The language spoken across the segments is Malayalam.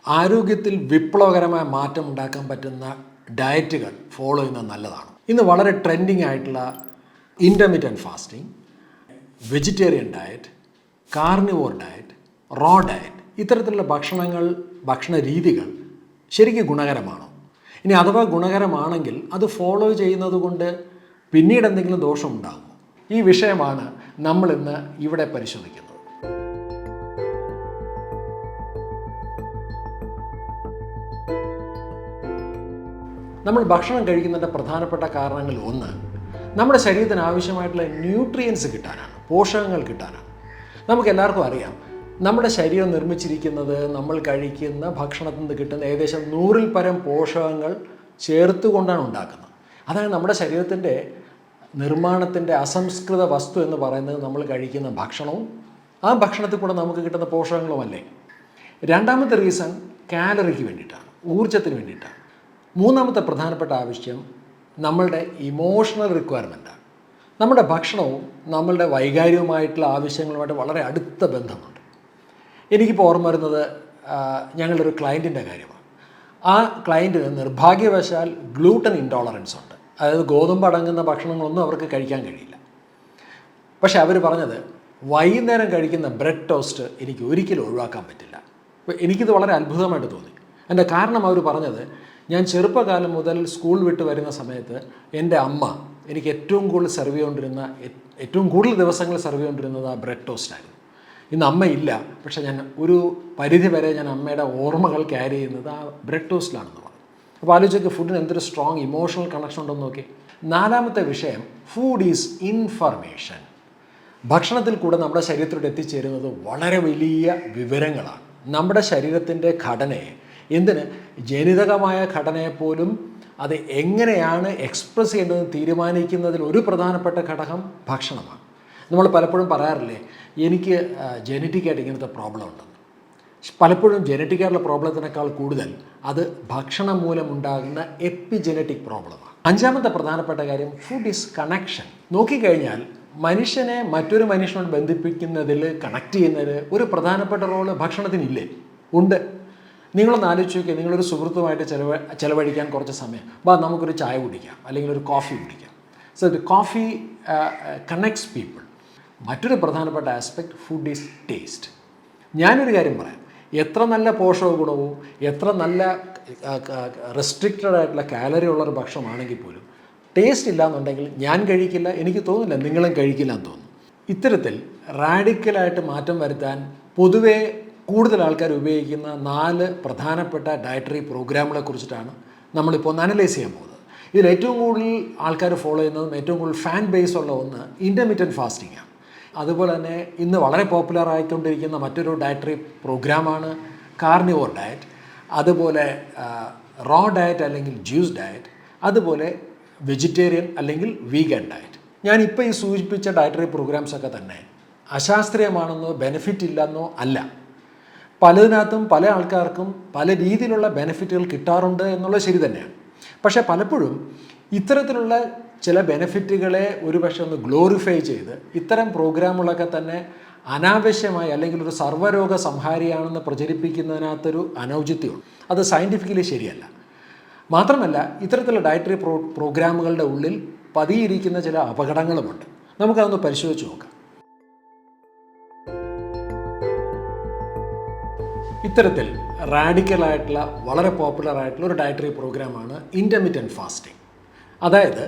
ആരോഗ്യത്തിൽ വിപ്ലവകരമായ മാറ്റം ഉണ്ടാക്കാൻ പറ്റുന്ന ഡയറ്റുകൾ ഫോളോ ചെയ്യുന്നത് നല്ലതാണ്. ഇന്ന് വളരെ ട്രെൻഡിങ് ആയിട്ടുള്ള intermittent fasting, vegetarian diet, carnivore diet, raw diet, ഇത്തരത്തിലുള്ള ഭക്ഷണ രീതികൾ ശരിക്കും ഗുണകരമാണോ? ഇനി അഥവാ ഗുണകരമാണെങ്കിൽ അത് ഫോളോ ചെയ്യുന്നത് കൊണ്ട് പിന്നീട് എന്തെങ്കിലും ദോഷമുണ്ടാകുമോ? ഈ വിഷയമാണ് നമ്മളിന്ന് ഇവിടെ പരിശോധിക്കുന്നത്. നമ്മൾ ഭക്ഷണം കഴിക്കുന്നതിൻ്റെ പ്രധാനപ്പെട്ട കാരണങ്ങളിൽ ഒന്ന് നമ്മുടെ ശരീരത്തിന് ആവശ്യമായിട്ടുള്ള ന്യൂട്രിയൻസ് കിട്ടാനാണ്, പോഷകങ്ങൾ കിട്ടാനാണ്. നമുക്ക് എല്ലാവർക്കും അറിയാം, നമ്മുടെ ശരീരം നിർമ്മിച്ചിരിക്കുന്നത് നമ്മൾ കഴിക്കുന്ന ഭക്ഷണത്തിൽ നിന്ന് കിട്ടുന്ന ഏകദേശം 100-ൽ പരം പോഷകങ്ങൾ ചേർത്തുകൊണ്ടാണ് ഉണ്ടാക്കുന്നത്. അതാണ് നമ്മുടെ ശരീരത്തിൻ്റെ നിർമ്മാണത്തിൻ്റെ അസംസ്കൃത വസ്തു എന്ന് പറയുന്നത് നമ്മൾ കഴിക്കുന്ന ഭക്ഷണവും ആ ഭക്ഷണത്തിൽ കൂടെ നമുക്ക് കിട്ടുന്ന പോഷകങ്ങളുമല്ലേ. രണ്ടാമത്തെ റീസൺ കാലറിക്ക് വേണ്ടിയിട്ടാണ്, ഊർജ്ജത്തിന് വേണ്ടിയിട്ടാണ്. മൂന്നാമത്തെ പ്രധാനപ്പെട്ട ആവശ്യം നമ്മളുടെ ഇമോഷണൽ റിക്വയർമെൻറ്റാണ്. നമ്മുടെ ഭക്ഷണവും നമ്മളുടെ വൈകാരികവുമായിട്ടുള്ള ആവശ്യങ്ങളുമായിട്ട് വളരെ അടുത്ത ബന്ധമുണ്ട്. എനിക്കിപ്പോൾ ഓർമ്മ വരുന്നത് ഞങ്ങളുടെ ഒരു ക്ലയൻറ്റിൻ്റെ കാര്യമാണ്. ആ ക്ലയൻറ്റിന് നിർഭാഗ്യവശാൽ ഗ്ലൂട്ടൻ ഇൻടോളറൻസ് ഉണ്ട്. അതായത് ഗോതമ്പ് അടങ്ങുന്ന ഭക്ഷണങ്ങളൊന്നും അവർക്ക് കഴിക്കാൻ കഴിയില്ല. പക്ഷെ അവർ പറഞ്ഞത് വൈകുന്നേരം കഴിക്കുന്ന ബ്രെഡ് ടോസ്റ്റ് എനിക്ക് ഒരിക്കലും ഒഴിവാക്കാൻ പറ്റില്ല. അപ്പോൾ എനിക്കിത് വളരെ അത്ഭുതമായിട്ട് തോന്നി. അതിൻ്റെ കാരണം അവർ പറഞ്ഞത്, ഞാൻ ചെറുപ്പകാലം മുതൽ സ്കൂൾ വിട്ട് വരുന്ന സമയത്ത് എൻ്റെ അമ്മ എനിക്ക് ഏറ്റവും കൂടുതൽ ദിവസങ്ങൾ സെർവ് ചെയ്തുകൊണ്ടിരുന്നത് ആ ബ്രെഡ് ടോസ്റ്റായിരുന്നു. ഇന്ന് അമ്മയില്ല, പക്ഷേ ഞാൻ ഒരു പരിധി വരെ ഞാൻ അമ്മയുടെ ഓർമ്മകൾ ക്യാരി ചെയ്യുന്നത് ആ ബ്രെഡ് ടോസ്റ്റിലാണെന്ന് പറഞ്ഞു. അപ്പോൾ ആലോചിച്ചൊക്കെ ഫുഡിന് എന്തൊരു സ്ട്രോങ് ഇമോഷണൽ കണക്ഷൻ ഉണ്ടെന്ന് നോക്കി. നാലാമത്തെ വിഷയം, ഫുഡ് ഈസ് ഇൻഫർമേഷൻ. ഭക്ഷണത്തിൽ കൂടെ നമ്മുടെ ശരീരത്തിലോട്ട് എത്തിച്ചേരുന്നത് വളരെ വലിയ വിവരങ്ങളാണ്. നമ്മുടെ ശരീരത്തിൻ്റെ ഘടനയെ, എന്തിന് ജനിതകമായ ഘടനയെപ്പോലും അത് എങ്ങനെയാണ് എക്സ്പ്രസ് ചെയ്യേണ്ടതെന്ന് തീരുമാനിക്കുന്നതിൽ ഒരു പ്രധാനപ്പെട്ട ഘടകം ഭക്ഷണമാണ്. നമ്മൾ പലപ്പോഴും പറയാറില്ലേ, എനിക്ക് ജനറ്റിക്കായിട്ട് ഇങ്ങനത്തെ പ്രോബ്ലം ഉണ്ടെന്ന്. പലപ്പോഴും ജനറ്റിക്കായിട്ടുള്ള പ്രോബ്ലത്തിനേക്കാൾ കൂടുതൽ അത് ഭക്ഷണം മൂലം ഉണ്ടാകുന്ന എപ്പിജനറ്റിക് പ്രോബ്ലമാണ്. അഞ്ചാമത്തെ പ്രധാനപ്പെട്ട കാര്യം, ഫുഡ് ഈസ് കണക്ഷൻ. നോക്കിക്കഴിഞ്ഞാൽ മനുഷ്യനെ മറ്റൊരു മനുഷ്യനോട് ബന്ധിപ്പിക്കുന്നതിൽ, കണക്ട് ചെയ്യുന്നതിൽ ഒരു പ്രധാനപ്പെട്ട റോള് ഭക്ഷണത്തിനില്ലേ? ഉണ്ട്. നിങ്ങളൊന്ന് ആലോചിച്ച് നോക്കിയാൽ, നിങ്ങളൊരു സുഹൃത്തുമായിട്ട് ചിലവഴിക്കാൻ കുറച്ച് സമയം, നമുക്കൊരു ചായ കുടിക്കാം, അല്ലെങ്കിൽ ഒരു കോഫി കുടിക്കാം. So the coffee connects people. മറ്റൊരു പ്രധാനപ്പെട്ട ആസ്പെക്ട്, ഫുഡ് ഈസ് ടേസ്റ്റ്. ഞാനൊരു കാര്യം പറയാം, എത്ര നല്ല പോഷക ഗുണവും എത്ര നല്ല റെസ്ട്രിക്റ്റഡ് ആയിട്ടുള്ള കാലറി ഉള്ളൊരു ഭക്ഷണമാണെങ്കിൽ പോലും ടേസ്റ്റ് ഇല്ലയെന്നുണ്ടെങ്കിൽ ഞാൻ കഴിക്കില്ല, എനിക്ക് തോന്നില്ല നിങ്ങളും കഴിക്കില്ല എന്ന് തോന്നുന്നു. ഇത്തരത്തിൽ റാഡിക്കലായിട്ട് മാറ്റം വരുത്താൻ പൊതുവേ കൂടുതൽ ആൾക്കാർ ഉപയോഗിക്കുന്ന 4 പ്രധാനപ്പെട്ട ഡയറ്ററി പ്രോഗ്രാമുകളെ കുറിച്ചിട്ടാണ് നമ്മളിപ്പോൾ ഒന്ന് അനലൈസ് ചെയ്യാൻ പോകുന്നത്. ഇതിൽ ഏറ്റവും കൂടുതൽ ആൾക്കാർ ഫോളോ ചെയ്യുന്നതും ഏറ്റവും കൂടുതൽ ഫാൻ ബേസ് ഉള്ള ഒന്ന് ഇൻ്റർമിറ്റൻറ്റ് ഫാസ്റ്റിംഗ് ആണ്. അതുപോലെ തന്നെ ഇന്ന് വളരെ പോപ്പുലർ ആയിക്കൊണ്ടിരിക്കുന്ന മറ്റൊരു ഡയറ്ററി പ്രോഗ്രാമാണ് കാർണിവോർ ഡയറ്റ്, അതുപോലെ റോ ഡയറ്റ് അല്ലെങ്കിൽ ജ്യൂസ് ഡയറ്റ്, അതുപോലെ വെജിറ്റേറിയൻ അല്ലെങ്കിൽ വീഗൻ ഡയറ്റ്. ഞാനിപ്പോൾ ഈ സൂചിപ്പിച്ച ഡയറ്ററി പ്രോഗ്രാംസൊക്കെ തന്നെ അശാസ്ത്രീയമാണെന്നോ ബെനിഫിറ്റ് ഇല്ലെന്നോ അല്ല. പലതിനകത്തും പല ആൾക്കാർക്കും പല രീതിയിലുള്ള ബെനിഫിറ്റുകൾ കിട്ടാറുണ്ട് എന്നുള്ളത് ശരി തന്നെയാണ്. പക്ഷേ പലപ്പോഴും ഇത്തരത്തിലുള്ള ചില ബെനിഫിറ്റുകളെ ഒരുപക്ഷെ ഒന്ന് ഗ്ലോറിഫൈ ചെയ്ത് ഇത്തരം പ്രോഗ്രാമുകളൊക്കെ തന്നെ അനാവശ്യമായി അല്ലെങ്കിൽ ഒരു സർവ്വരോഗ സംഹാരിയാണെന്ന് പ്രചരിപ്പിക്കുന്നതിനകത്തൊരു അനൗചിത്യമുണ്ട്. അത് സയൻറ്റിഫിക്കലി ശരിയല്ല. മാത്രമല്ല, ഇത്തരത്തിലുള്ള ഡയറ്ററി പ്രോഗ്രാമുകളുടെ ഉള്ളിൽ പതിയിരിക്കുന്ന ചില അപകടങ്ങളുമുണ്ട്. നമുക്കതൊന്ന് പരിശോധിച്ച് നോക്കാം. ഇത്തരത്തിൽ റാഡിക്കലായിട്ടുള്ള വളരെ പോപ്പുലർ ആയിട്ടുള്ള ഒരു ഡയറ്ററി പ്രോഗ്രാമാണ് ഇൻ്റർമിറ്റൻറ്റ് ഫാസ്റ്റിംഗ്. അതായത്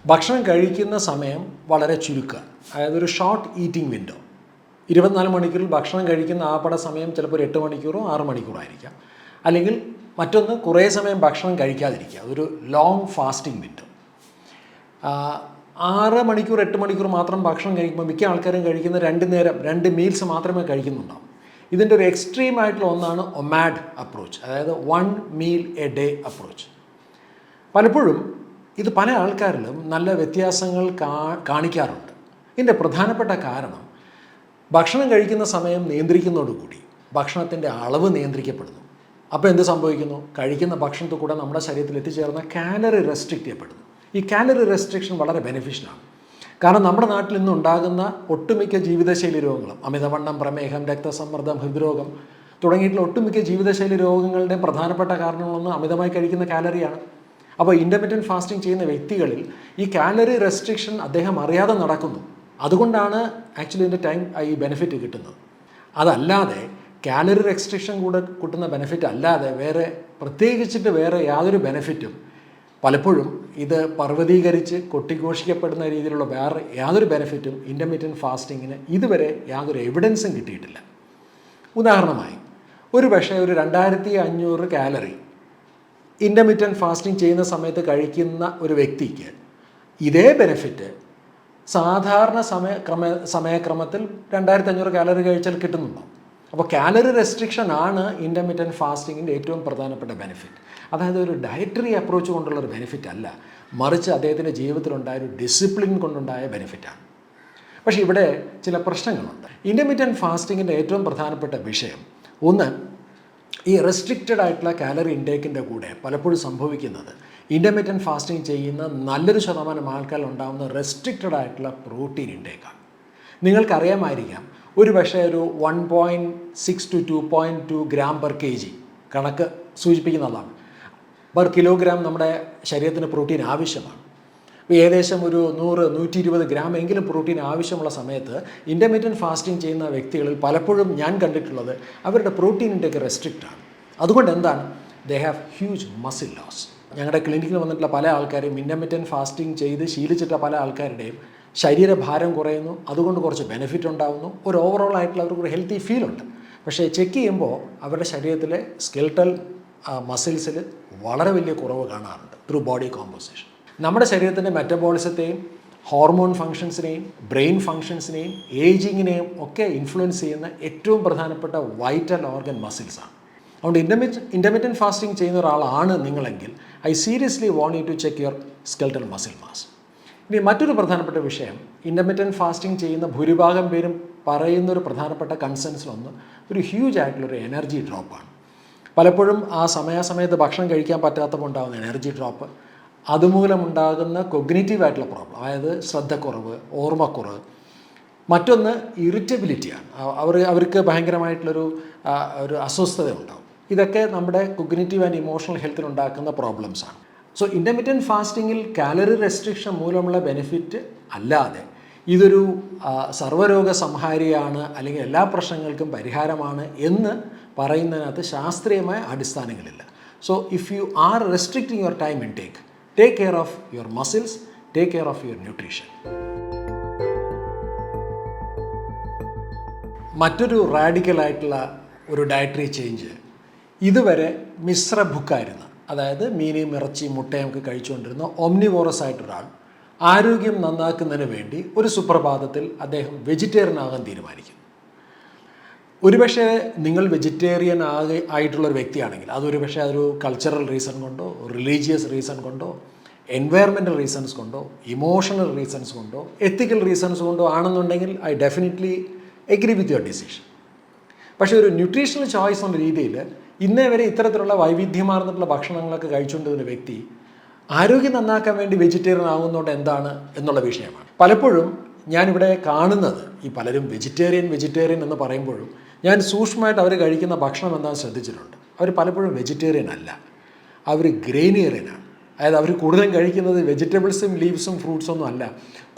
ഭക്ഷണം കഴിക്കുന്ന സമയം വളരെ ചുരുക്കുക, അതായത് ഒരു ഷോർട്ട് ഈറ്റിംഗ് വിൻഡോ. 24 മണിക്കൂറിൽ ഭക്ഷണം കഴിക്കുന്ന ആപട സമയം ചിലപ്പോൾ ഒരു 8 മണിക്കൂറോ 6 മണിക്കൂറോ ആയിരിക്കാം. അല്ലെങ്കിൽ മറ്റൊന്ന്, കുറേ സമയം ഭക്ഷണം കഴിക്കാതിരിക്കുക, ഒരു ലോങ് ഫാസ്റ്റിംഗ് വിൻഡോ. 6 മണിക്കൂർ 8 മണിക്കൂർ മാത്രം ഭക്ഷണം കഴിക്കുമ്പോൾ മിക്ക ആൾക്കാരും കഴിക്കുന്ന 2 നേരം 2 മീൽസ് മാത്രമേ കഴിക്കുന്നുണ്ടാവും. ഇതിൻ്റെ ഒരു എക്സ്ട്രീം ആയിട്ടുള്ള ഒന്നാണ് ഒമാഡ് അപ്രോച്ച്, അതായത് 1 മീൽ എ ഡേ അപ്രോച്ച്. പലപ്പോഴും ഇത് പല ആൾക്കാരിലും നല്ല വ്യത്യാസങ്ങൾ കാണിക്കാറുണ്ട്. ഇതിൻ്റെ പ്രധാനപ്പെട്ട കാരണം, ഭക്ഷണം കഴിക്കുന്ന സമയം നിയന്ത്രിക്കുന്നതോടുകൂടി ഭക്ഷണത്തിൻ്റെ അളവ് നിയന്ത്രിക്കപ്പെടുന്നു. അപ്പോൾ എന്ത് സംഭവിക്കുന്നു? കഴിക്കുന്ന ഭക്ഷണത്തിൽ കൂടെ നമ്മുടെ ശരീരത്തിൽ എത്തിച്ചേർന്ന കാലറി റെസ്ട്രിക്റ്റ് ചെയ്യപ്പെടുന്നു. ഈ കാലറി റെസ്ട്രിക്ഷൻ വളരെ ബെനിഫിഷ്യലാണ്. കാരണം നമ്മുടെ നാട്ടിൽ ഇന്നുണ്ടാകുന്ന ഒട്ടുമിക്ക ജീവിതശൈലി രോഗങ്ങളും, അമിതവണ്ണം, പ്രമേഹം, രക്തസമ്മർദ്ദം, ഹൃദ്രോഗം, തുടങ്ങിയിട്ടുള്ള ഒട്ടുമിക്ക ജീവിതശൈലി രോഗങ്ങളുടെയും പ്രധാനപ്പെട്ട കാരണങ്ങളൊന്നും അമിതമായി കഴിക്കുന്ന കാലറിയാണ്. അപ്പോൾ ഇൻ്റർമിറ്റൻറ്റ് ഫാസ്റ്റിംഗ് ചെയ്യുന്ന വ്യക്തികളിൽ ഈ കാലറി റെസ്ട്രിക്ഷൻ അദ്ദേഹം അറിയാതെ നടക്കുന്നു. അതുകൊണ്ടാണ് ആക്ച്വലി ഇതിൻ്റെ ഈ ബെനിഫിറ്റ് കിട്ടുന്നത്. അതല്ലാതെ കാലറി റെസ്ട്രിക്ഷൻ കൂടെ കിട്ടുന്ന ബെനിഫിറ്റ് അല്ലാതെ പ്രത്യേകിച്ചിട്ട് വേറെ യാതൊരു ബെനിഫിറ്റും പലപ്പോഴും ഇത് പർവ്വതീകരിച്ച് കൊട്ടിഘോഷിക്കപ്പെടുന്ന രീതിയിലുള്ള വേറെ യാതൊരു ബെനിഫിറ്റും ഇൻ്റർമിറ്റൻറ്റ് ഫാസ്റ്റിങ്ങിന് ഇതുവരെ യാതൊരു എവിഡൻസും കിട്ടിയിട്ടില്ല. ഉദാഹരണമായി ഒരു 2500 കാലറി ഇൻ്റർമിറ്റൻറ്റ് ഫാസ്റ്റിംഗ് ചെയ്യുന്ന സമയത്ത് കഴിക്കുന്ന ഒരു വ്യക്തിക്ക് ഇതേ ബെനിഫിറ്റ് സാധാരണ സമയക്രമത്തിൽ 2500 കാലറി കഴിച്ചാൽ കിട്ടുന്നുണ്ടോ? അപ്പോൾ കാലറി റെസ്ട്രിക്ഷൻ ആണ് ഇൻ്റർമിറ്റൻറ്റ് ഫാസ്റ്റിങ്ങിൻ്റെ ഏറ്റവും പ്രധാനപ്പെട്ട ബെനിഫിറ്റ്. അതായത് ഒരു ഡയറ്ററി അപ്രോച്ച് കൊണ്ടുള്ളൊരു ബെനിഫിറ്റ് അല്ല, മറിച്ച് അദ്ദേഹത്തിൻ്റെ ജീവിതത്തിലുണ്ടായ ഒരു ഡിസിപ്ലിൻ കൊണ്ടുണ്ടായ ബെനിഫിറ്റാണ്. പക്ഷേ ഇവിടെ ചില പ്രശ്നങ്ങളുണ്ട്. ഇൻ്റർമിറ്റൻറ്റ് ഫാസ്റ്റിങ്ങിൻ്റെ ഏറ്റവും പ്രധാനപ്പെട്ട വിഷയം ഒന്ന്, ഈ റെസ്ട്രിക്റ്റഡ് ആയിട്ടുള്ള കാലറി ഇൻടേക്കിൻ്റെ കൂടെ പലപ്പോഴും സംഭവിക്കുന്നത് ഇൻ്റർമിറ്റൻറ്റ് ഫാസ്റ്റിംഗ് ചെയ്യുന്ന നല്ലൊരു ശതമാനം ആൾക്കാരിലുണ്ടാകുന്ന റെസ്ട്രിക്റ്റഡ് ആയിട്ടുള്ള പ്രോട്ടീൻ ഇൻടേക്കാണ്. നിങ്ങൾക്കറിയാമായിരിക്കാം, ഒരു 1.6 to 2.2 ഗ്രാം പെർ kg കണക്ക് സൂചിപ്പിക്കുന്നതാണ്. പെർ കിലോഗ്രാം നമ്മുടെ ശരീരത്തിന് പ്രോട്ടീൻ ആവശ്യമാണ്. ഏകദേശം ഒരു 100-120 ഗ്രാം എങ്കിലും പ്രോട്ടീൻ ആവശ്യമുള്ള സമയത്ത് ഇൻ്റർമിറ്റൻറ്റ് ഫാസ്റ്റിംഗ് ചെയ്യുന്ന വ്യക്തികളിൽ പലപ്പോഴും ഞാൻ കണ്ടിട്ടുള്ളത് അവരുടെ പ്രോട്ടീൻ ഇൻടേക്ക് റെസ്ട്രിക്റ്റാണ്. അതുകൊണ്ട് എന്താണ്, they have huge muscle loss. ഞങ്ങളുടെ ക്ലിനിക്കിൽ വന്നിട്ടുള്ള പല ആൾക്കാരെയും ഇൻ്റർമിറ്റൻറ്റ് ഫാസ്റ്റിംഗ് ചെയ്ത് ശീലിച്ചിട്ട പല ആൾക്കാരുടെയും ശരീരഭാരം കുറയുന്നു, അതുകൊണ്ട് കുറച്ച് ബെനിഫിറ്റ് ഉണ്ടാകുന്നു, ഒരു ഓവറോൾ ആയിട്ടുള്ള അവർക്കൊരു ഹെൽത്തി ഫീലുണ്ട്. പക്ഷേ ചെക്ക് ചെയ്യുമ്പോൾ അവരുടെ ശരീരത്തിലെ സ്കെൽട്ടൽ മസിൽസിൽ വളരെ വലിയ കുറവ് കാണാറുണ്ട് ത്രൂ ബോഡി കോമ്പോസിഷൻ. നമ്മുടെ ശരീരത്തിൻ്റെ മെറ്റബോളിസത്തെയും ഹോർമോൺ ഫങ്ഷൻസിനെയും ബ്രെയിൻ ഫങ്ഷൻസിനെയും ഏജിങ്ങിനെയും ഒക്കെ ഇൻഫ്ലുവൻസ് ചെയ്യുന്ന ഏറ്റവും പ്രധാനപ്പെട്ട വൈറ്റൽ ഓർഗൻ മസിൽസാണ്. അതുകൊണ്ട് ഇൻ്റർമിറ്റൻറ്റ് ഫാസ്റ്റിംഗ് ചെയ്യുന്ന ഒരാളാണ് നിങ്ങളെങ്കിൽ I seriously want you to check your skeletal muscle mass. ഇനി മറ്റൊരു പ്രധാനപ്പെട്ട വിഷയം, ഇൻ്റർമിറ്റൻറ്റ് ഫാസ്റ്റിംഗ് ചെയ്യുന്ന ഭൂരിഭാഗം പേരും പറയുന്നൊരു പ്രധാനപ്പെട്ട കൺസേൺസിലൊന്ന് ഒരു ഹ്യൂജ് ആയിട്ടുള്ളൊരു എനർജി ഡ്രോപ്പാണ്. പലപ്പോഴും ആ സമയാസമയത്ത് ഭക്ഷണം കഴിക്കാൻ പറ്റാത്തപ്പോൾ ഉണ്ടാകുന്ന എനർജി ഡ്രോപ്പ്, അതുമൂലമുണ്ടാകുന്ന കൊഗ്നിറ്റീവ് ആയിട്ടുള്ള പ്രോബ്ലം, അതായത് ശ്രദ്ധക്കുറവ്, ഓർമ്മക്കുറവ്. മറ്റൊന്ന് ഇറിറ്റബിലിറ്റിയാണ്. അവർക്ക് ഭയങ്കരമായിട്ടുള്ളൊരു അസ്വസ്ഥത ഉണ്ടാകും. ഇതൊക്കെ നമ്മുടെ കൊഗ്നിറ്റീവ് ആൻഡ് ഇമോഷണൽ ഹെൽത്തിനുണ്ടാക്കുന്ന പ്രോബ്ലംസാണ്. സോ ഇൻ്റർമിറ്റൻറ്റ് ഫാസ്റ്റിങ്ങിൽ കാലറി റെസ്ട്രിക്ഷൻ മൂലമുള്ള ബെനിഫിറ്റ് അല്ലാതെ ഇതൊരു സർവ്വരോഗ സംഹാരിയാണ് അല്ലെങ്കിൽ എല്ലാ പ്രശ്നങ്ങൾക്കും പരിഹാരമാണ് എന്ന് പറയുന്നതിനകത്ത് ശാസ്ത്രീയമായ അടിസ്ഥാനങ്ങളില്ല. So if you are restricting your time intake, take care of your muscles, take care of your nutrition. മറ്റൊരു റാഡിക്കലായിട്ടുള്ള ഒരു ഡയറ്ററി ചേഞ്ച്, ഇതുവരെ മിശ്ര ഭുക്കായിരുന്ന, അതായത് മീനും ഇറച്ചിയും മുട്ടയും ഒക്കെ കഴിച്ചുകൊണ്ടിരുന്ന ഓംനിവോറസ് ആയിട്ടൊരാൾ ആരോഗ്യം നന്നാക്കുന്നതിന് വേണ്ടി ഒരു സുപ്രഭാതത്തിൽ അദ്ദേഹം വെജിറ്റേറിയൻ ആകാൻ തീരുമാനിക്കും. ഒരുപക്ഷെ നിങ്ങൾ വെജിറ്റേറിയൻ ആയിട്ടുള്ളൊരു വ്യക്തിയാണെങ്കിൽ അതൊരു കൾച്ചറൽ റീസൺ കൊണ്ടോ റിലീജിയസ് റീസൺ കൊണ്ടോ എൻവയറമെൻ്റൽ റീസൺസ് കൊണ്ടോ ഇമോഷണൽ റീസൺസ് കൊണ്ടോ എത്തിക്കൽ റീസൺസ് കൊണ്ടോ ആണെന്നുണ്ടെങ്കിൽ I definitely agree with your decision. പക്ഷേ ഒരു ന്യൂട്രീഷണൽ ചോയ്സ് എന്ന രീതിയിൽ ഇന്നേ വരെ ഇത്തരത്തിലുള്ള വൈവിധ്യമാർന്നിട്ടുള്ള ഭക്ഷണങ്ങളൊക്കെ കഴിച്ചുകൊണ്ടിരുന്ന വ്യക്തി ആരോഗ്യം നന്നാക്കാൻ വേണ്ടി വെജിറ്റേറിയൻ ആകുന്നതുകൊണ്ട് എന്താണ് എന്നുള്ള വിഷയമാണ്. പലപ്പോഴും ഞാനിവിടെ കാണുന്നത്, ഈ പലരും വെജിറ്റേറിയൻ എന്ന് പറയുമ്പോഴും ഞാൻ സൂക്ഷ്മമായിട്ട് അവർ കഴിക്കുന്ന ഭക്ഷണം എന്താണെന്ന് ശ്രദ്ധിച്ചിട്ടുണ്ട്. അവർ പലപ്പോഴും വെജിറ്റേറിയൻ അല്ല, അവർ ഗ്രെയിനേറിയനാണ്. അതായത് അവർ കൂടുതലും കഴിക്കുന്നത് വെജിറ്റബിൾസും ലീവ്സും ഫ്രൂട്ട്സും ഒന്നും അല്ല,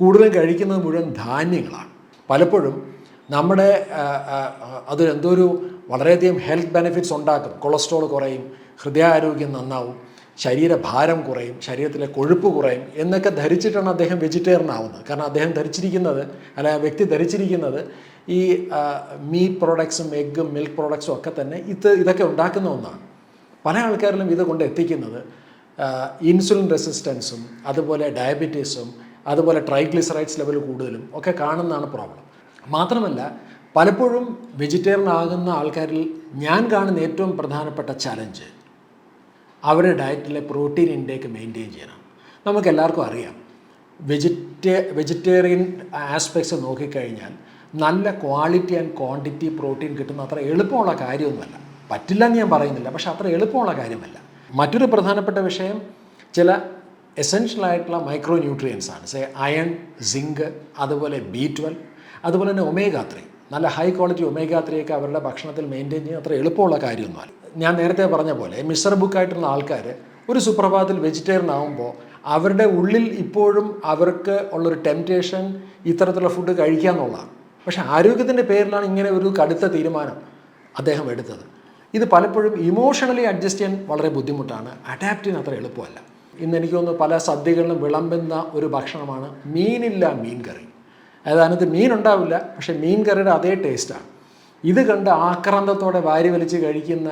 കൂടുതലും കഴിക്കുന്നത് മുഴുവൻ ധാന്യങ്ങളാണ്. പലപ്പോഴും നമ്മുടെ അത് എന്തോ വളരെയധികം ഹെൽത്ത് ബെനിഫിറ്റ്സ് ഉണ്ടാക്കും. കൊളസ്ട്രോൾ കുറയും, ഹൃദയാരോഗ്യം നന്നാവും, ശരീരഭാരം കുറയും, ശരീരത്തിലെ കൊഴുപ്പ് കുറയും എന്നൊക്കെ ധരിച്ചിട്ടാണ് അദ്ദേഹം വെജിറ്റേറിയൻ ആവുന്നത്. കാരണം അദ്ദേഹം വ്യക്തി ധരിച്ചിരിക്കുന്നത് ഈ മീറ്റ് പ്രോഡക്ട്സും എഗ്ഗും മിൽക്ക് പ്രോഡക്ട്സും ഒക്കെ തന്നെ ഇതൊക്കെ ഉണ്ടാക്കുന്ന ഒന്നാണ്. പല ആൾക്കാരിലും ഇത് കൊണ്ട് എത്തിക്കുന്നത് ഇൻസുലിൻ റെസിസ്റ്റൻസും അതുപോലെ ഡയബറ്റീസും അതുപോലെ ട്രൈഗ്ലിസറൈഡ്സ് ലെവൽ കൂടുതലും ഒക്കെ കാണുന്നതാണ് പ്രോബ്ലം. മാത്രമല്ല പലപ്പോഴും വെജിറ്റേറിയൻ ആകുന്ന ആൾക്കാരിൽ ഞാൻ കാണുന്ന ഏറ്റവും പ്രധാനപ്പെട്ട ചലഞ്ച് അവരുടെ ഡയറ്റിലെ പ്രോട്ടീൻ ഇൻടേക്ക് മെയിൻറ്റെയിൻ ചെയ്യണം. നമുക്കെല്ലാവർക്കും അറിയാം, വെജിറ്റേറിയൻ ആസ്പെക്ട്സ് നോക്കിക്കഴിഞ്ഞാൽ നല്ല ക്വാളിറ്റി ആൻഡ് ക്വാണ്ടിറ്റി പ്രോട്ടീൻ കിട്ടുന്ന അത്ര എളുപ്പമുള്ള കാര്യമൊന്നുമല്ല. പറ്റില്ല എന്ന് ഞാൻ പറയുന്നില്ല, പക്ഷേ അത്ര എളുപ്പമുള്ള കാര്യമല്ല. മറ്റൊരു പ്രധാനപ്പെട്ട വിഷയം ചില എസെൻഷ്യൽ ആയിട്ടുള്ള മൈക്രോ ന്യൂട്രിയൻസ് ആണ്. അയൺ, സിങ്ക്, അതുപോലെ B12, അതുപോലെ തന്നെ omega 3. നല്ല ഹൈ ക്വാളിറ്റി ഒമേഗ 3 ഒക്കെ അവരുടെ ഭക്ഷണത്തിൽ മെയിൻറ്റെയിൻ ചെയ്യുന്ന അത്ര എളുപ്പമുള്ള കാര്യമൊന്നുമല്ല. ഞാൻ നേരത്തെ പറഞ്ഞ പോലെ മിസ്റ്റർ ബുക്കായിട്ടുള്ള ആൾക്കാർ ഒരു സുപ്രഭാതത്തിൽ വെജിറ്റേറിയൻ ആകുമ്പോൾ അവരുടെ ഉള്ളിൽ ഇപ്പോഴും അവർക്ക് ഉള്ളൊരു ടെംപ്റ്റേഷൻ ഇത്തരത്തിലുള്ള ഫുഡ് കഴിക്കുക എന്നുള്ളതാണ്. പക്ഷേ ആരോഗ്യത്തിൻ്റെ പേരിലാണ് ഇങ്ങനെ ഒരു കടുത്ത തീരുമാനം അദ്ദേഹം എടുത്തത്. ഇത് പലപ്പോഴും ഇമോഷണലി അഡ്ജസ്റ്റ് ചെയ്യാൻ വളരെ ബുദ്ധിമുട്ടാണ്, അഡാപ്റ്റ് ചെയ്യാൻ അത്ര എളുപ്പമല്ല. ഇന്ന് എനിക്ക് തോന്നുന്നു പല സദ്യകളിലും വിളമ്പുന്ന ഒരു ഭക്ഷണമാണ് മീനില്ല മീൻ കറി. അതായത് അതിനകത്ത് മീനുണ്ടാവില്ല, പക്ഷേ മീൻ കറിയുടെ അതേ ടേസ്റ്റാണ്. ഇത് കണ്ട് ആക്രാന്തത്തോടെ വാരി വലിച്ച് കഴിക്കുന്ന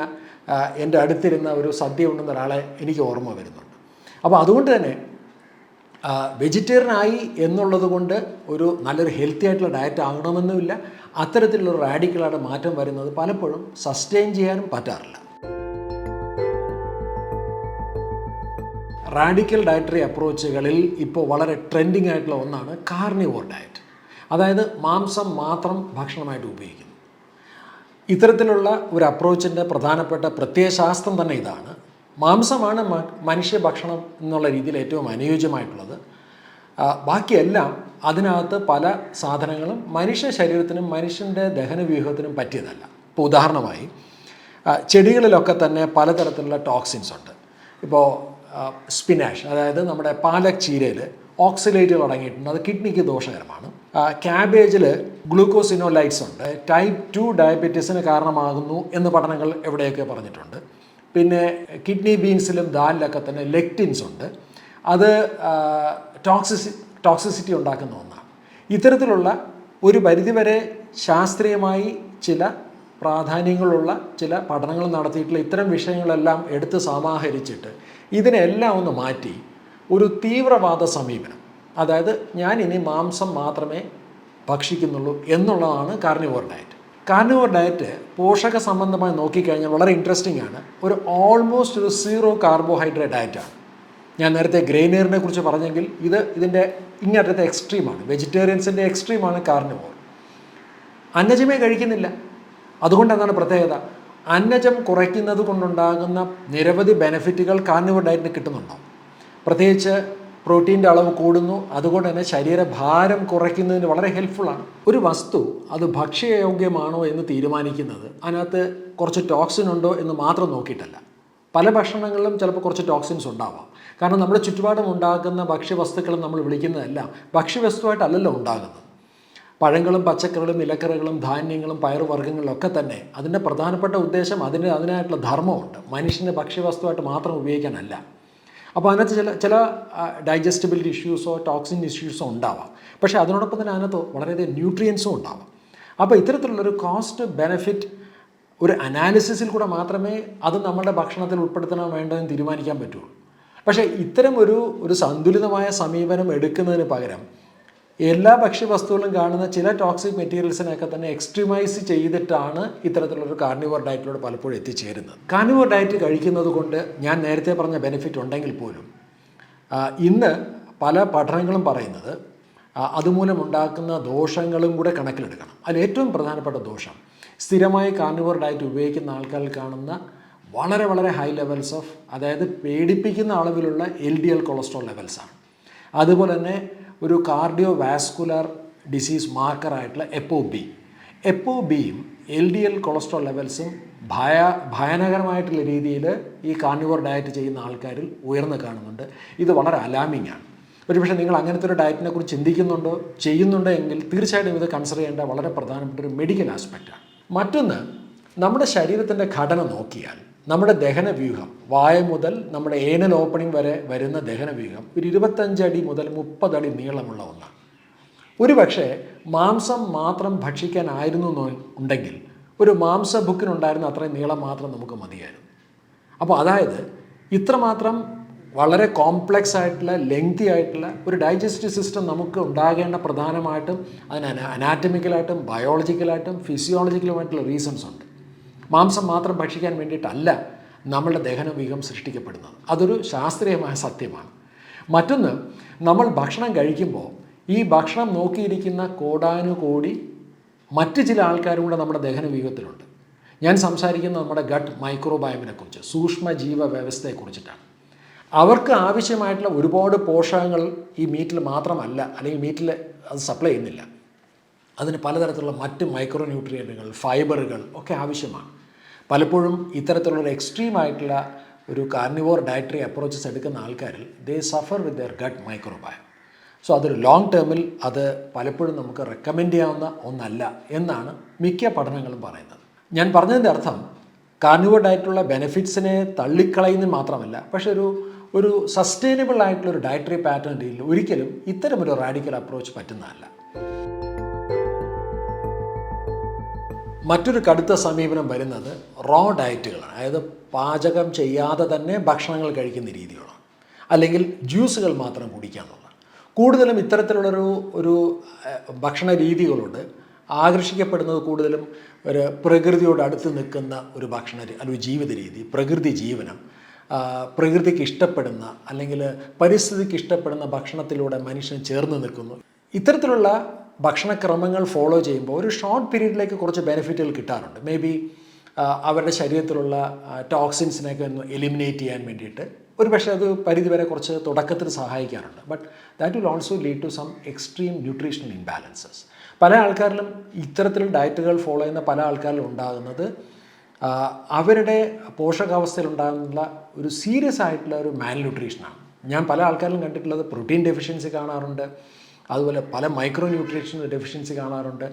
എൻ്റെ അടുത്തിരുന്ന ഒരു സദ്യ ഉണ്ടെന്ന ഒരാളെ എനിക്ക് ഓർമ്മ വരുന്നുണ്ട്. അപ്പോൾ അതുകൊണ്ട് തന്നെ വെജിറ്റേറിയൻ ആയി എന്നുള്ളത് കൊണ്ട് ഒരു നല്ലൊരു ഹെൽത്തി ആയിട്ടുള്ള ഡയറ്റ് ആകണമെന്നുമില്ല. അത്തരത്തിലുള്ള റാഡിക്കലായിട്ട് മാറ്റം വരുന്നത് പലപ്പോഴും സസ്റ്റെയിൻ ചെയ്യാനും പറ്റാറില്ല. റാഡിക്കൽ ഡയറ്ററി അപ്രോച്ചുകളിൽ ഇപ്പോൾ വളരെ ട്രെൻഡിങ് ആയിട്ടുള്ള ഒന്നാണ് കാർണിവോർ ഡയറ്റ്. അതായത് മാംസം മാത്രം ഭക്ഷണമായിട്ട് ഉപയോഗിക്കുന്നു. ഇത്തരത്തിലുള്ള ഒരു അപ്രോച്ചിൻ്റെ പ്രധാനപ്പെട്ട പ്രത്യയശാസ്ത്രം തന്നെ ഇതാണ്. മാംസമാണ് മനുഷ്യ ഭക്ഷണം എന്നുള്ള രീതിയിൽ ഏറ്റവും അനുയോജ്യമായിട്ടുള്ളത്. ബാക്കിയെല്ലാം അതിനകത്ത് പല സാധനങ്ങളും മനുഷ്യ ശരീരത്തിനും മനുഷ്യൻ്റെ ദഹനവ്യൂഹത്തിനും പറ്റിയതല്ല. ഇപ്പോൾ ഉദാഹരണമായി ചെടികളിലൊക്കെ തന്നെ പലതരത്തിലുള്ള ടോക്സിൻസ് ഉണ്ട്. ഇപ്പോൾ സ്പിനാഷ്, അതായത് നമ്മുടെ പാലക് ചീരയിൽ ഓക്സിലേറ്റുകൾ അടങ്ങിയിട്ടുണ്ട്, അത് കിഡ്നിക്ക് ദോഷകരമാണ്. ക്യാബേജിൽ ഗ്ലൂക്കോസിനോലൈറ്റ്സ് ഉണ്ട്, ടൈപ്പ് 2 ഡയബറ്റീസിന് കാരണമാകുന്നു എന്ന് പഠനങ്ങൾ എവിടെയൊക്കെ പറഞ്ഞിട്ടുണ്ട്. പിന്നെ കിഡ്നി ബീൻസിലും ദാലിലൊക്കെ തന്നെ ലെക്റ്റിൻസ് ഉണ്ട്, അത് ടോക്സിസിറ്റി ഉണ്ടാക്കുന്ന ഒന്നാണ്. ഇത്തരത്തിലുള്ള ഒരു പരിധിവരെ ശാസ്ത്രീയമായി ചില പ്രാധാന്യങ്ങളുള്ള ചില പഠനങ്ങൾ നടത്തിയിട്ടുള്ള ഇത്തരം വിഷയങ്ങളെല്ലാം എടുത്ത് സമാഹരിച്ചിട്ട് ഇതിനെല്ലാം ഒന്ന് മാറ്റി ഒരു തീവ്രവാദ സമീപനം, അതായത് ഞാൻ ഇനി മാംസം മാത്രമേ ഭക്ഷിക്കുന്നുള്ളൂ എന്നുള്ളതാണ് കാർണിവോർ ഡയറ്റ്. കാർണിവോർ ഡയറ്റ് പോഷക സംബന്ധമായി നോക്കിക്കഴിഞ്ഞാൽ വളരെ ഇൻട്രസ്റ്റിംഗ് ആണ്. ഒരു ഓൾമോസ്റ്റ് ഒരു 0 കാർബോഹൈഡ്രേറ്റ് ഡയറ്റാണ്. ഞാൻ നേരത്തെ ഗ്രെയിനേറിനെ കുറിച്ച് പറഞ്ഞെങ്കിൽ ഇതിൻ്റെ ഇങ്ങനത്തെ എക്സ്ട്രീമാണ്. വെജിറ്റേറിയൻസിൻ്റെ എക്സ്ട്രീമാണ് കാർണിവോർ. അന്നജമേ കഴിക്കുന്നില്ല. അതുകൊണ്ട് എന്താണ് പ്രത്യേകത? അന്നജം കുറയ്ക്കുന്നത് കൊണ്ടുണ്ടാകുന്ന നിരവധി ബെനിഫിറ്റുകൾ കാർണിവോർ ഡയറ്റിന് കിട്ടുന്നുണ്ടോ? പ്രത്യേകിച്ച് പ്രോട്ടീൻ്റെ അളവ് കൂടുന്നു, അതുകൊണ്ട് തന്നെ ശരീരഭാരം കുറയ്ക്കുന്നതിന് വളരെ ഹെൽപ്ഫുള്ളാണ്. ഒരു വസ്തു അത് ഭക്ഷ്യയോഗ്യമാണോ എന്ന് തീരുമാനിക്കുന്നത് അതിനകത്ത് കുറച്ച് ടോക്സിൻ ഉണ്ടോ എന്ന് മാത്രം നോക്കിയിട്ടല്ല. പല ഭക്ഷണങ്ങളിലും ചിലപ്പോൾ കുറച്ച് ടോക്സിൻസ് ഉണ്ടാവാം. കാരണം നമ്മുടെ ചുറ്റുപാടും ഉണ്ടാകുന്ന ഭക്ഷ്യവസ്തുക്കളും നമ്മൾ വിളിക്കുന്നതെല്ലാം ഭക്ഷ്യവസ്തുവായിട്ടല്ലല്ലോ ഉണ്ടാകുന്നത്. പഴങ്ങളും പച്ചക്കറികളും ഇലക്കറികളും ധാന്യങ്ങളും പയറുവർഗ്ഗങ്ങളിലും ഒക്കെ തന്നെ അതിൻ്റെ പ്രധാനപ്പെട്ട ഉദ്ദേശം അതിനായിട്ടുള്ള ധർമ്മമുണ്ട്. മനുഷ്യൻ്റെ ഭക്ഷ്യവസ്തുവായിട്ട് മാത്രം ഉപയോഗിക്കാനല്ല. അപ്പോൾ അതിനകത്ത് ചില ഡൈജസ്റ്റബിലിറ്റി ഇഷ്യൂസോ ടോക്സിൻ ഇഷ്യൂസോ ഉണ്ടാവാം. പക്ഷേ അതിനോടൊപ്പം തന്നെ അതിനകത്ത് വളരെയധികം ന്യൂട്രിയൻസും ഉണ്ടാവാം. അപ്പോൾ ഇത്തരത്തിലുള്ളൊരു കോസ്റ്റ് ബെനിഫിറ്റ് ഒരു അനാലിസിസിൽ കൂടെ മാത്രമേ അത് നമ്മുടെ ഭക്ഷണത്തിൽ ഉൾപ്പെടുത്തണോ വേണ്ടതെന്ന് തീരുമാനിക്കാൻ പറ്റുള്ളൂ. പക്ഷേ ഇത്തരം ഒരു സന്തുലിതമായ സമീപനം എടുക്കുന്നതിന് പകരം എല്ലാ ഭക്ഷ്യവസ്തുക്കളും കാണുന്ന ചില ടോക്സിക് മെറ്റീരിയൽസിനെയൊക്കെ തന്നെ എക്സ്ട്രീമൈസ് ചെയ്തിട്ടാണ് ഇത്തരത്തിലുള്ളൊരു കാർണിവോർ ഡയറ്റിലൂടെ പലപ്പോഴും എത്തിച്ചേരുന്നത്. കാർണിവോർ ഡയറ്റ് കഴിക്കുന്നത് കൊണ്ട് ഞാൻ നേരത്തെ പറഞ്ഞ ബെനിഫിറ്റ് ഉണ്ടെങ്കിൽ പോലും ഇന്ന് പല പഠനങ്ങളും പറയുന്നത് അതുമൂലം ഉണ്ടാക്കുന്ന ദോഷങ്ങളും കൂടെ കണക്കിലെടുക്കണം. അതിൽ ഏറ്റവും പ്രധാനപ്പെട്ട ദോഷം സ്ഥിരമായി കാർണിവോർ ഡയറ്റ് ഉപയോഗിക്കുന്ന ആൾക്കാരിൽ കാണുന്ന വളരെ വളരെ ഹൈ ലെവൽസ് ഓഫ്, അതായത് പേടിപ്പിക്കുന്ന അളവിലുള്ള LDL കൊളസ്ട്രോൾ ലെവൽസാണ്. അതുപോലെ തന്നെ ഒരു കാർഡിയോ വാസ്കുലർ ഡിസീസ് മാർക്കറായിട്ടുള്ള എപ്പോബിയും LDL കൊളസ്ട്രോൾ ലെവൽസും ഭയാനകരമായിട്ടുള്ള രീതിയിൽ ഈ കാർണിവോർ ഡയറ്റ് ചെയ്യുന്ന ആൾക്കാരിൽ ഉയർന്നു കാണുന്നുണ്ട്. ഇത് വളരെ അലാമിംഗ് ആണ്. ഒരുപക്ഷെ നിങ്ങൾ അങ്ങനത്തെ ഒരു ഡയറ്റിനെ കുറിച്ച് ചെയ്യുന്നുണ്ടോ എങ്കിൽ തീർച്ചയായിട്ടും ഇത് കൺസിഡർ ചെയ്യേണ്ട വളരെ പ്രധാനപ്പെട്ട ഒരു മെഡിക്കൽ ആസ്പെക്റ്റാണ്. മറ്റൊന്ന്, നമ്മുടെ ശരീരത്തിൻ്റെ ഘടന നോക്കിയാൽ നമ്മുടെ ദഹനവ്യൂഹം, വായ മുതൽ നമ്മുടെ ഏനൽ ഓപ്പണിംഗ് വരെ വരുന്ന ദഹനവ്യൂഹം ഒരു 25 അടി മുതൽ 30 അടി നീളമുള്ള ഒന്നാണ്. ഒരുപക്ഷെ മാംസം മാത്രം ഭക്ഷിക്കാനായിരുന്നു ഉണ്ടെങ്കിൽ ഒരു മാംസ ബുക്കിനുണ്ടായിരുന്ന അത്രയും നീളം മാത്രം നമുക്ക് മതിയായിരുന്നു. അപ്പോൾ അതായത് ഇത്രമാത്രം വളരെ കോംപ്ലക്സ് ആയിട്ടുള്ള ലെങ്തി ആയിട്ടുള്ള ഒരു ഡൈജസ്റ്റീവ് സിസ്റ്റം നമുക്ക് ഉണ്ടാകേണ്ട പ്രധാനമായിട്ടും അതിന് അനാറ്റമിക്കലായിട്ടും ബയോളജിക്കലായിട്ടും ഫിസിയോളജിക്കലുമായിട്ടുള്ള റീസൺസ് ഉണ്ട്. മാംസം മാത്രം ഭക്ഷിക്കാൻ വേണ്ടിയിട്ടല്ല നമ്മളുടെ ദഹനവ്യൂഹം സൃഷ്ടിക്കപ്പെടുന്നത്. അതൊരു ശാസ്ത്രീയമായ സത്യമാണ്. മറ്റൊന്ന്, നമ്മൾ ഭക്ഷണം കഴിക്കുമ്പോൾ ഈ ഭക്ഷണം നോക്കിയിരിക്കുന്ന കോടാനുകോടി മറ്റ് ചില ആൾക്കാരും കൂടെ നമ്മുടെ ദഹനവ്യൂഹത്തിലുണ്ട്. ഞാൻ സംസാരിക്കുന്നത് നമ്മുടെ ഗട്ട് മൈക്രോബയോമിനെ കുറിച്ച്, സൂക്ഷ്മജീവ വ്യവസ്ഥയെക്കുറിച്ചിട്ടാണ്. അവർക്ക് ആവശ്യമായിട്ടുള്ള ഒരുപാട് പോഷകങ്ങൾ ഈ മീറ്റിൽ മാത്രമല്ല, അല്ലെങ്കിൽ മീറ്റിൽ അത് സപ്ലൈ ചെയ്യുന്നില്ല. അതിന് പലതരത്തിലുള്ള മറ്റ് മൈക്രോ ന്യൂട്രിയൻറ്റുകൾ, ഫൈബറുകൾ ഒക്കെ ആവശ്യമാണ്. പലപ്പോഴും ഇത്തരത്തിലുള്ള എക്സ്ട്രീമായിട്ടുള്ള ഒരു കാർണിവോർ ഡയറ്ററി അപ്രോച്ചസ് എടുക്കുന്ന ആൾക്കാരിൽ they suffer with their gut microbiome. So അതൊരു ലോങ് ടേമിൽ അത് പലപ്പോഴും നമുക്ക് റെക്കമെൻഡ് ചെയ്യാവുന്ന ഒന്നല്ല എന്നാണ് മിക്ക പഠനങ്ങളും പറയുന്നത്. ഞാൻ പറഞ്ഞതിൻ്റെ അർത്ഥം കാർണിവോർ ഡയറ്റുള്ള ബെനിഫിറ്റ്സിനെ തള്ളിക്കളയുന്നത് മാത്രമല്ല, പക്ഷേ ഒരു സസ്റ്റൈനബിൾ ആയിട്ടുള്ളൊരു ഡയറ്ററി പാറ്റേണിൽ ഒരിക്കലും ഇത്തരമൊരു റാഡിക്കൽ അപ്രോച്ച് പറ്റുന്നതല്ല. മറ്റൊരു കടുത്ത സമീപനം വരുന്നത് റോ ഡയറ്റുകളാണ്. അതായത് പാചകം ചെയ്യാതെ തന്നെ ഭക്ഷണങ്ങൾ കഴിക്കുന്ന രീതികളാണ്, അല്ലെങ്കിൽ ജ്യൂസുകൾ മാത്രം കുടിക്കുക എന്നുള്ളതാണ്. കൂടുതലും ഇത്തരത്തിലുള്ളൊരു ഭക്ഷണ രീതികളോട് ആകർഷിക്കപ്പെടുന്നത് കൂടുതലും ഒരു പ്രകൃതിയോട് അടുത്ത് നിൽക്കുന്ന ഒരു അല്ലെങ്കിൽ ജീവിത രീതി, പ്രകൃതി ജീവനം, പ്രകൃതിക്ക് ഇഷ്ടപ്പെടുന്ന അല്ലെങ്കിൽ പരിസ്ഥിതിക്ക് ഇഷ്ടപ്പെടുന്ന ഭക്ഷണത്തിലൂടെ മനുഷ്യൻ ചേർന്ന് നിൽക്കുന്നു. ഇത്തരത്തിലുള്ള ഭക്ഷണക്രമങ്ങൾ ഫോളോ ചെയ്യുമ്പോൾ ഒരു ഷോർട്ട് പീരീഡിലേക്ക് കുറച്ച് ബെനിഫിറ്റുകൾ കിട്ടാറുണ്ട്. മേ ബി അവരുടെ ശരീരത്തിലുള്ള ടോക്സിൻസിനെയൊക്കെ ഒന്ന് എലിമിനേറ്റ് ചെയ്യാൻ വേണ്ടിയിട്ട് ഒരു പക്ഷേ അത് പരിധിവരെ കുറച്ച് തുടക്കത്തിൽ സഹായിക്കാറുണ്ട്. But that will also lead to some extreme nutritional imbalances. പല ആൾക്കാരിലും ഇത്തരത്തിലുള്ള ഡയറ്റുകൾ ഫോളോ ചെയ്യുന്ന പല ആൾക്കാരിലും ഉണ്ടാകുന്നത് അവരുടെ പോഷകാവസ്ഥയിലുണ്ടാകുന്ന ഒരു സീരിയസ് ആയിട്ടുള്ള ഒരു മാൽന്യൂട്രീഷനാണ്. ഞാൻ പല ആൾക്കാരിലും കണ്ടിട്ടുള്ളത് പ്രോട്ടീൻ ഡെഫിഷ്യൻസി കാണാറുണ്ട്, അതുപോലെ പല മൈക്രോ ന്യൂട്രീഷൻ്റെ ഡെഫിഷ്യൻസി കാണാറുണ്ട്,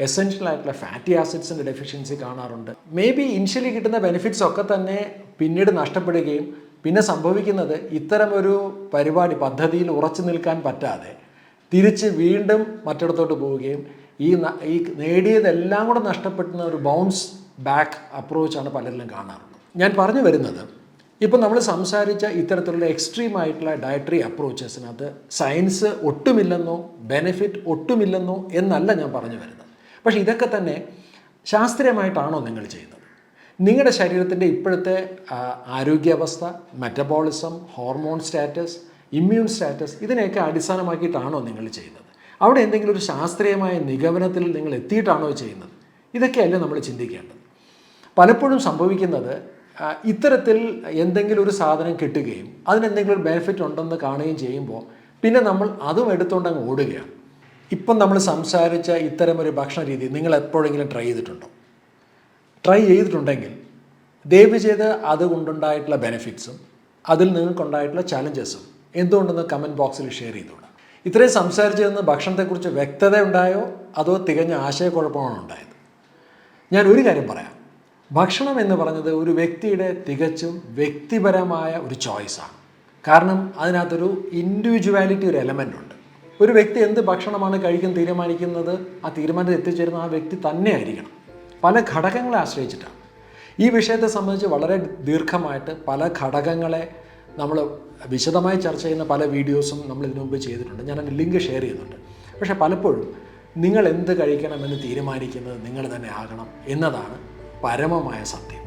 എസെൻഷ്യൽ ആയിട്ടുള്ള ഫാറ്റി ആസിഡ്സിൻ്റെ ഡെഫിഷ്യൻസി കാണാറുണ്ട്. മേ ബി ഇനിഷ്യലി കിട്ടുന്ന ബെനിഫിറ്റ്സ് ഒക്കെ തന്നെ പിന്നീട് നഷ്ടപ്പെടുകയും പിന്നെ സംഭവിക്കുന്നത് ഇത്തരമൊരു പദ്ധതിയിൽ ഉറച്ചു നിൽക്കാൻ പറ്റാതെ തിരിച്ച് വീണ്ടും മറ്റിടത്തോട്ട് പോവുകയും ഈ നേടിയതെല്ലാം കൂടെ നഷ്ടപ്പെടുന്ന ഒരു ബൗൺസ് ബാക്ക് അപ്രോച്ചാണ് പലരിലും കാണാറുള്ളത്. ഞാൻ പറഞ്ഞു വരുന്നത്, ഇപ്പം നമ്മൾ സംസാരിച്ച ഇത്തരത്തിലുള്ള എക്സ്ട്രീം ആയിട്ടുള്ള ഡയറ്ററി അപ്രോച്ചസിനകത്ത് സയൻസ് ഒട്ടുമില്ലെന്നോ ബെനിഫിറ്റ് ഒട്ടുമില്ലെന്നോ എന്നല്ല ഞാൻ പറഞ്ഞു വരുന്നത്. പക്ഷേ ഇതൊക്കെ തന്നെ ശാസ്ത്രീയമായിട്ടാണോ നിങ്ങൾ ചെയ്യുന്നത്? നിങ്ങളുടെ ശരീരത്തിൻ്റെ ഇപ്പോഴത്തെ ആരോഗ്യാവസ്ഥ, metabolism, hormone status, immune status, ഇതിനെയൊക്കെ അടിസ്ഥാനമാക്കിയിട്ടാണോ നിങ്ങൾ ചെയ്യുന്നത്? അവിടെ എന്തെങ്കിലും ഒരു ശാസ്ത്രീയമായ നിഗമനത്തിൽ നിങ്ങൾ എത്തിയിട്ടാണോ ചെയ്യുന്നത്? ഇതൊക്കെയല്ലേ നമ്മൾ ചിന്തിക്കേണ്ടത്. പലപ്പോഴും സംഭവിക്കുന്നത് ഇത്തരത്തിൽ എന്തെങ്കിലും ഒരു സാധനം കിട്ടുകയും അതിനെന്തെങ്കിലും ഒരു ബെനിഫിറ്റ് ഉണ്ടെന്ന് കാണുകയും ചെയ്യുമ്പോൾ പിന്നെ നമ്മൾ അതും എടുത്തുകൊണ്ട് അങ്ങ് ഓടുകയാണ്. ഇപ്പം നമ്മൾ സംസാരിച്ച ഇത്തരമൊരു ഭക്ഷണ രീതി നിങ്ങൾ എപ്പോഴെങ്കിലും ട്രൈ ചെയ്തിട്ടുണ്ടോ? ട്രൈ ചെയ്തിട്ടുണ്ടെങ്കിൽ ദയവ് ചെയ്ത് അതുകൊണ്ടുണ്ടായിട്ടുള്ള ബെനിഫിറ്റ്സും അതിൽ നിങ്ങൾക്കുണ്ടായിട്ടുള്ള ചലഞ്ചസും എന്തുകൊണ്ടെന്ന് കമൻറ്റ് ബോക്സിൽ ഷെയർ ചെയ്തോളാം. ഇത്രയും സംസാരിച്ചതെന്ന് ഭക്ഷണത്തെക്കുറിച്ച് വ്യക്തത ഉണ്ടായോ അതോ തികഞ്ഞ ആശയക്കുഴപ്പമാണോ ഉണ്ടായത്? ഞാൻ ഒരു കാര്യം പറയാം. ഭക്ഷണം എന്ന് പറഞ്ഞത് ഒരു വ്യക്തിയുടെ തികച്ചും വ്യക്തിപരമായ ഒരു ചോയ്സാണ്. കാരണം അതിനകത്തൊരു ഇൻഡിവിജ്വാലിറ്റി, ഒരു എലമെൻ്റ് ഉണ്ട്. ഒരു വ്യക്തി എന്ത് ഭക്ഷണമാണ് കഴിക്കാൻ തീരുമാനിക്കുന്നത്, ആ തീരുമാനത്തിൽ എത്തിച്ചേരുന്ന ആ വ്യക്തി തന്നെ ആയിരിക്കണം. പല ഘടകങ്ങളെ ആശ്രയിച്ചിട്ടാണ്. ഈ വിഷയത്തെ സംബന്ധിച്ച് വളരെ ദീർഘമായിട്ട് പല ഘടകങ്ങളെ നമ്മൾ വിശദമായി ചർച്ച ചെയ്യുന്ന പല വീഡിയോസും നമ്മൾ ഇതിനു മുമ്പ് ചെയ്തിട്ടുണ്ട്. ഞാൻ അതിൻ്റെ ലിങ്ക് ഷെയർ ചെയ്യുന്നുണ്ട്. പക്ഷേ പലപ്പോഴും നിങ്ങൾ എന്ത് കഴിക്കണമെന്ന് തീരുമാനിക്കുന്നത് നിങ്ങൾ തന്നെ ആകണം എന്നതാണ് പരമമായ സത്യം.